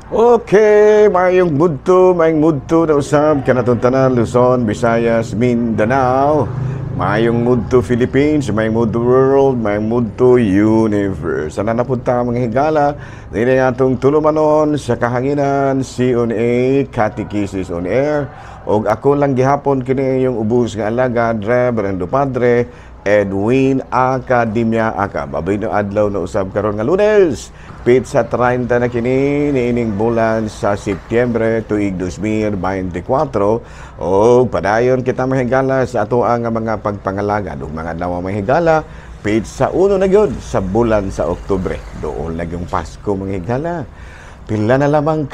Okay, mayong mudto na usab kanatong tanan Luzon, Visayas, Mindanao. Mayong mudto Philippines, mayong mudto world, mayong mudto universe. Ana na punta mga higala, dili atong tulumanon sa kahanginan C&A Catechesis on Air. Og ako lang gihapon kini yung ubos nga alagad, Reverendo Padre Edwin Academia Aka. Babay no adlaw na usab karon nga Lunes. Pizza 30 na kini niining bulan sa Setyembre tuig 2024. O padayon kita mahigala sa ato ang mga pagpangalagad ug mga adlaw mahigala. Pizza 1 na gyud sa bulan sa Oktubre. Doon na yung Pasko mahigala. Pila na lamang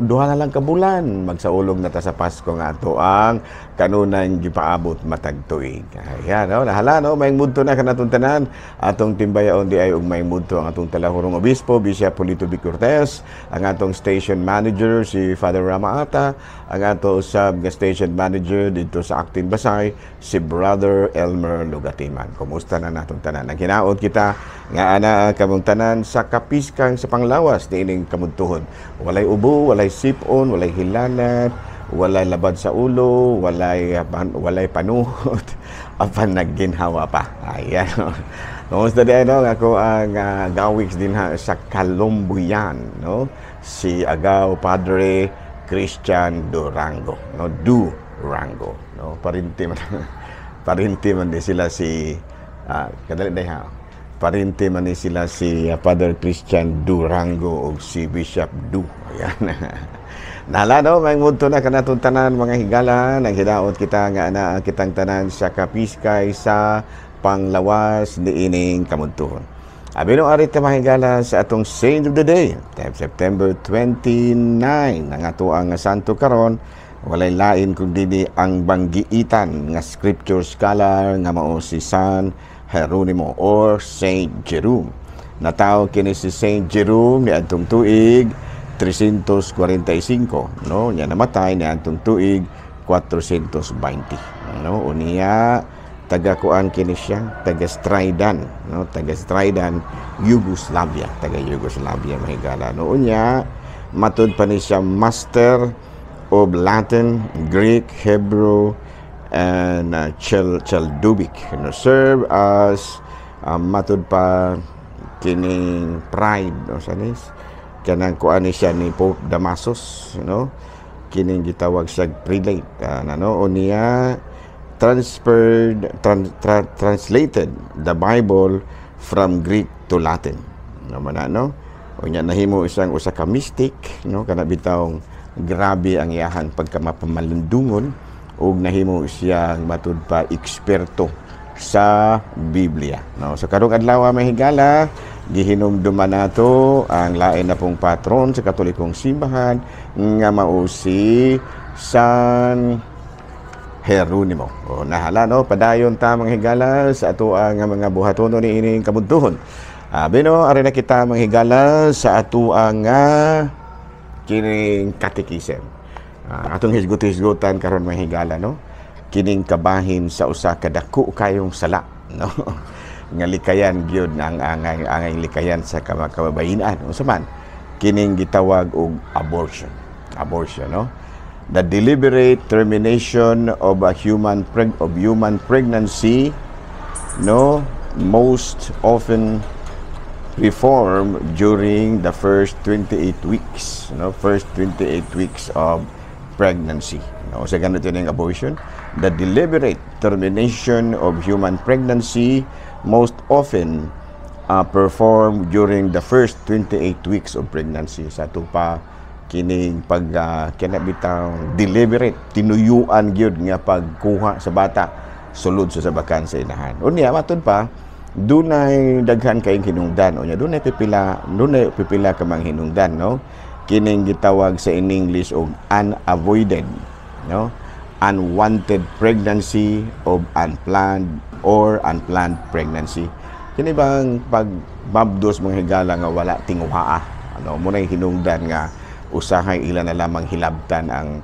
duha na lang kabulan magsaulog na ta sa Pasko nga ato ang kanunay gipaabot matag tuig. Ayan, no, nahala no, may mudto na kanatong tanan atong timbayaon di ay ug may mudto ang atong talahurong obispo Bishop Polito B. Cortez, ang atong station manager si Father Rama Ata, ang ato usab nga station manager dito sa Actin Basay si Brother Elmer Lugatiman. Kumusta na natong tanan? Ang hinaot kita nga ana kamong tanan sa kapiskang sa panglawas niining kamudtuhon. Walay ubo, walay sipon, walay hilanat, walay labad sa ulo, walay panuhot, apan nagginhawa pa. Ayan. Kumusta din no? Ako ang gawiks din sa Kalumbuyan, no? Si Agaw Padre Christian Durango, no? Durango, no? Parinti man din sila si kadali day ha. Parinti man ni sila si Father Christian Durango o si Bishop Du. Ayan. Nala no, may mudto na kanatong tanan mga higala, nang hidaot kita nga ana kitang tanan sa kapiskay sa panglawas niining kamudtuhon. Abi no arit mga higala sa atong Saint of the Day, September 29, ang ato ang santo karon, walay lain kundi ang banggiitan nga scripture scholar nga mao si San Jeronimo or Saint Jerome. Natao kini si Saint Jerome ni adtong tuig 345, no? Nya namatay ni adtong tuig 420, no? Unya taga-kuan kini siya, taga Stridan, no? Taga Stridan, Yugoslavia, taga Yugoslavia mahigala. No unya matud pa ni siya Master of Latin, Greek, Hebrew, and Chaldubic, no, serve as matud pa kining pride, no, sanis kanang kuan ni siya ni Pope Damasus, no, kining gitawag siya prelate, no, unya translated the Bible from Greek to Latin, no man, no, unya nahimo isang usa ka mystic, no, kana bitawng grabe ang iyahang pagkamapamalundungon ug nahimo siyang matud pa eksperto sa Biblia, no. So karong adlaw mahigala gihinumduman nato ang lain na pong patron sa Katolikong simbahan nga mao si San Jeronimo. O nahala no, padayon ta mga higala sa ato ang mga buhaton ni ining kamudtuhon. Bino ari na kita mga higala sa ato ang kining katekisem. Atong hisgot-hisgotan karon mga higala, no, kining kabahin sa usa ka dako kayong sala, no, nga likayan gyud ang angay likayan sa kababayenan. Unsa man kining gitawag og abortion, no, the deliberate termination of human pregnancy, no, most often performed during the first 28 weeks, no, first 28 weeks of pregnancy. No, sa ganito yung abortion, the deliberate termination of human pregnancy most often performed during the first 28 weeks of pregnancy. Sa ito pa kining kinabitang deliberate, tinuyuan gyud nga pagkuha sa bata sulod sa sabakan sa inahan. Unya matud pa dunay daghan kayong hinungdan, unya dunay pipila ka mang hinungdan, no, kining gitawag sa in English og unavoided, no, unwanted pregnancy of unplanned pregnancy. Kini bang pagbabdos mga higala nga wala tinguhaa, ano mo na hinungdan nga usahay ila na lamang hilabtan ang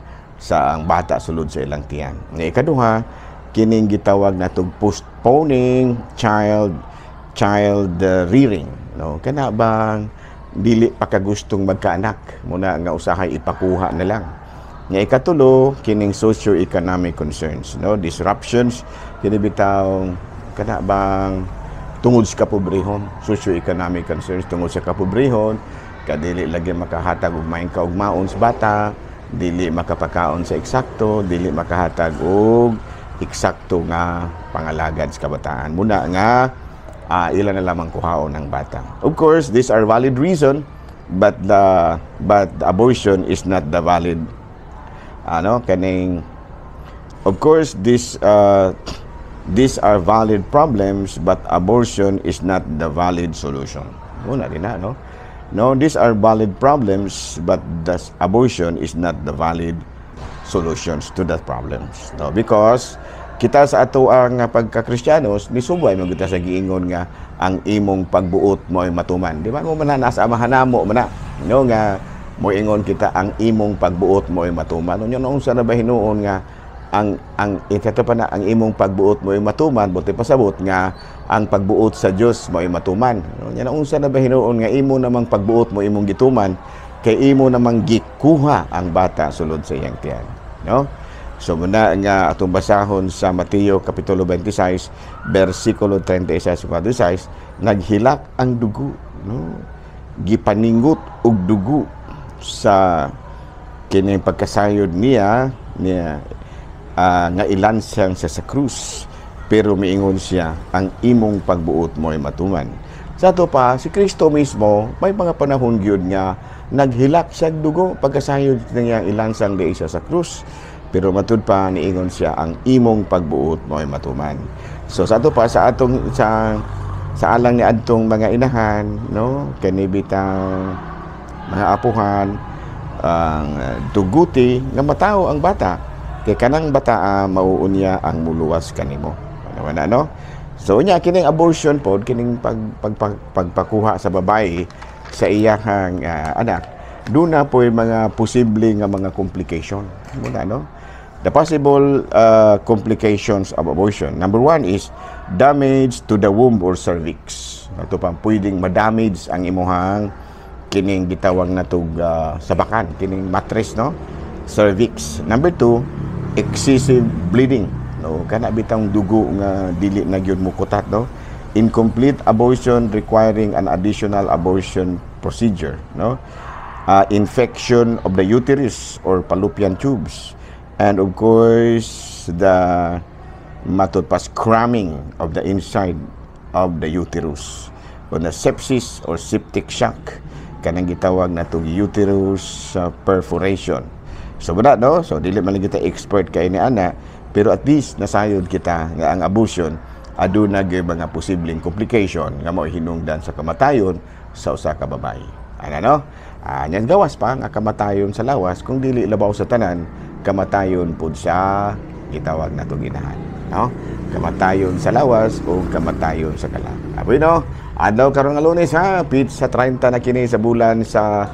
bata sulod sa ilang tiyan. Nga ikaduha kining gitawag natong postponing child rearing, no, kana bang dili pa ka gustong magkaanak, muna nga usahay ipakuha na lang. Nga ikatulo, kining socio-economic concerns, no? Disruptions, kini bitaw kana bang tungod sa kapobrehon, socio-economic concerns tungod sa kapobrehon, kadili lagi makahatag og maayong kaugmaon sa bata, dili makapakaon sa eksakto, dili makahatag og eksakto nga pangalagad sa kabataan. Muna nga ilan na lamang kuhaon ng bata. Of course, these are valid reason, but the abortion is not the valid of course these are valid problems, but abortion is not the valid solution. Muna din na, no? No, these are valid problems, but the abortion is not the valid solutions to the problems. No, because kita sa ato ang pagka-Kristiyanos, nisubay mo kita sa giingon nga ang imong pagbuot mo ay matuman. Di ba mo man nasa amahan mo man, no, nga mo ingon kita ang imong pagbuot mo ay matuman. Unyo noong sa na ba hinuon nga ang ikato pa na ang imong pagbuot mo ay matuman, buti pasabot nga ang pagbuot sa Dios mo ay matuman. Unyo noong sa na ba hinuon nga imo namang pagbuot mo imong gituman kay imo namang gikuha ang bata sulod sa iyang tiyan, no? So muna nga atong basahon sa Mateo kapitulo 26 bersikulo 36-46, naghilak ang dugo, no? Gipaningot og dugo sa kining pagkasayod niya nga ilansang sa krus, pero miingon siya ang imong pagbuot mo ay matuman. Sa ato pa si Kristo mismo may mga panahon gyud nga naghilak sa dugo pagkasayod niya ilansang di isa sa krus, pero matud pa niingon siya ang imong pagbuot mo ay matuman. So sa ato pa sa atong sa alang ni adtong mga inahan, no, kani bitang mga apuhan ang duguti nga mataw ang bata kay kanang bata mauunya ang muluwas kanimo, no? So nya kining abortion pod, kining pagpakuha sa babae sa iyahang anak, duna po mga posible nga mga complication, no? The possible complications of abortion, number one is damage to the womb or cervix. Ito pa pwedeng ma-damage ang imuhang kining gitawag na tug sabakan, kining mattress, no, cervix. Number two, excessive bleeding, no, kana bitang dugo nga dili na gyud mukutat, no. Incomplete abortion requiring an additional abortion procedure, no. Infection of the uterus or fallopian tubes, and of course the matutpas cramming of the inside of the uterus, or the sepsis or septic shock, kanang gitawag na tong uterus perforation. So wala, no? So dili man kita expert kay ni ana, pero at least nasayod kita nga ang abortion aduna gyud mga posibleng complication nga mao hinungdan sa kamatayon sa usa ka babaye. Ano, no? Nyan gawas pa nga kamatayon sa lawas kung dili labaw sa tanan, kamatayon pud sa gitawag na tong inahan, no? Kamatayon sa lawas o kamatayon sa kalang. Aboy, no? Adlaw karon nga Lunes, sa 30 na kini sa bulan sa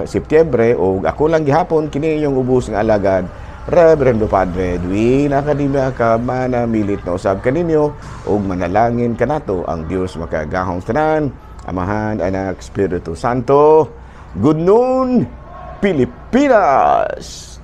Setyembre, o ako lang gihapon kini yung ubos nga alagad Reverendo Padre Edwin Academia ka manamilit na usab kaninyo og manalangin kanato ang Dios makagahong tanan, Amahan, Anak, Espiritu Santo. Good noon, Pilipinas!